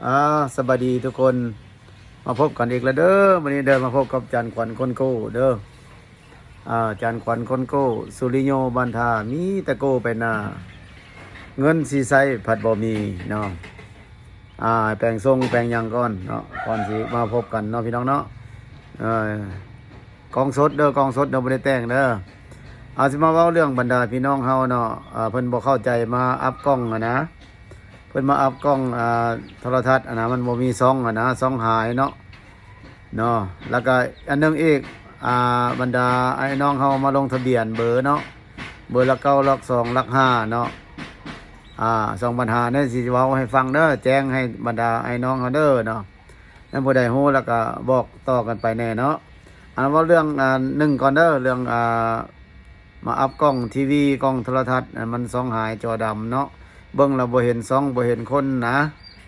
อ่าสบายดีทุกคนมาพบกันอีกแล้วเด้อวันนี้เดินมาพบกับจันขวัญคนโก้เด้อจันขวัญคนโก้สุริโยบันทามีแต่โก้ไปหน้าเงินสีใสผัดบ่มีเนาะแปลงทรงแปลงหยังก่อนเนาะก่อนสิมาพบกันเนาะพี่น้องเนาะเอ่อกองสดเด้อกองสดเด้อบ่ได้แต่งเด้อเอาสิมาเว้าเรื่องบรรดาพี่น้องเฮาเนาะเพิ่นบ่เข้าใจมาอัพกล้องนะเพิ่นมาอัพกล้องโทรทัศน์มันบ่มีซองซองหายเนาะแล้วก็อันหนึงอีกบรรดาไอ้น้องเฮามาลงทะเบียนเบอร์เนาะเบอร์ละ9ละ2ละ5เนาะ2ปัญหาเนี่ยสิเว้าให้ฟังเด้อแจ้งให้บรรดาไอ้น้องเฮาเด้อเนาะแล้วผู้ใดฮู้แล้วก็บอกต่อกันไปแน่เนาะเว้าเรื่องหนึ่งก่อนเด้อเรื่องมาอัพกล้องทีวีกล้องโทรทัศน์มันซองหายจอดำเนาะเบิ่งแล้วบ่เห็นซองบ่เห็นคนนะ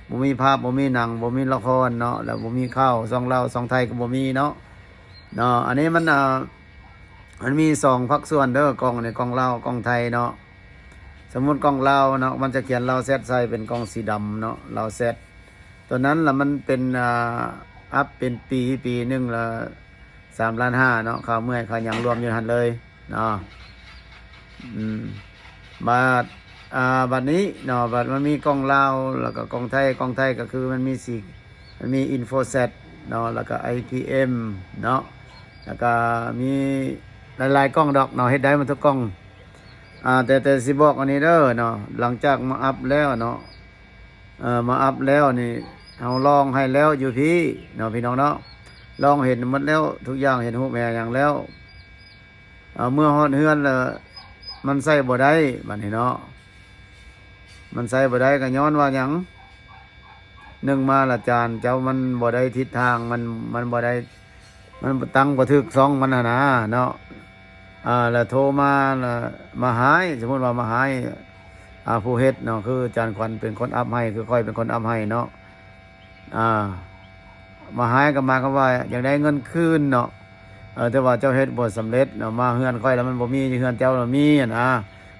บ่มีภาพบ่มีหนังบ่มีละครเนาะแล้วบ่มีข้าวซองลาวซองไทยก็บ่มีเนาะอันนี้มันมี2ภาคส่วนเด้อกล้องในกล้องลาวกล้องไทยเนาะสมมุติกล้องลาวเนาะมันจะเขียนลาวเซตใส่เป็นกล้องสีดำเนาะลาวเซตตัวนั้นล่ะมันเป็นอัพเป็นปีหนึงละ3.5 ล้านเนาะค่าเมื่อยค่าหยังรวมอยู่หั่นเลยเนาะบาทบัดนี้เนาะบัดมันมีกล้องลาวแล้วก็กล้องไทยก็คือมันมีอินโฟเซตเนาะแล้วก็ IPM เนาะแล้วก็มีหลายๆกล้องดอกเนาะเฮ็ดได้หมดทุกกล้องแต่สิบอกอันนี้เด้อเนาะหลังจากมาอัพแล้วเนาะมาอัพแล้วนี่เฮาลองให้แล้วอยู่พี่เนาะพี่น้องเนาะลองเห็นหมดแล้วทุกอย่างเห็นรูปแบบอย่างแล้วเมื่อฮอดเฮือนแล้วมันใส่บ่ได้บัดนี้เนาะมันใส่บ่ได้ก็ย้อนว่าหยังหนึ่งมาละจานเจ้ามันบ่ได้ทิศทางมันบ่ได้มันตั้งบ่ถูกซองมันนะเนาะแล้วโทรมาแล้วมาหายสมมุติว่ามาหายผู้เฮ็ดเนาะคืออาจารย์ขวัญเป็นคนอัพให้คือค่อยเป็นคนอัพให้เนาะมาหายก็มาคำว่าอยากได้เงินคืนเนาะแต่ว่าเจ้าเฮ็ดบ่สำเร็จเนาะมาเฮือนค่อยแล้วมันบ่มีเฮือนเจ้าแล้วมี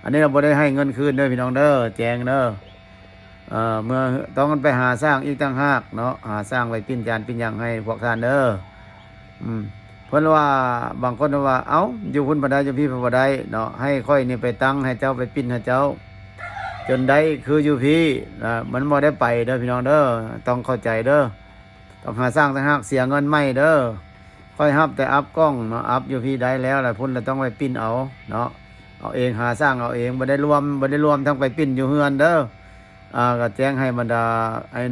อันนี้เราบ่ได้ให้เงินคืนเด้อพี่น้องเด้อแจ้งเด้อเมื่อต้องไปหาสร้างอีกต่างหากเนาะหาสร้างไว้ปิ้นจานปิ้นหยังให้พวกท่านเด้อเพิ่นว่าบางคนว่าเอ้าอยู่พุ่นบ่ได้อยู่พี่บ่ได้เนาะให้ค่อยนี่ไปตั้งให้เจ้าไปปิ้นให้เจ้าจนได้คืออยู่พี่มันบ่ได้ไปเด้อพี่น้องเด้อต้องเข้าใจเด้อต้องหาสร้างต่างหากเสียเงินใหม่เด้อค่อยฮับแต่อัพกล้องเนาะอัพอยู่พี่ได้แล้วล่ะพุ่นเราต้องไปปิ้นเอาเนาะเอาเองหาสร้างเอาเองบ่ได้รวมทั้งไปปิ้นอยู่เฮือนเด้อก็แจ้งให้บรรดาไอ้น้อง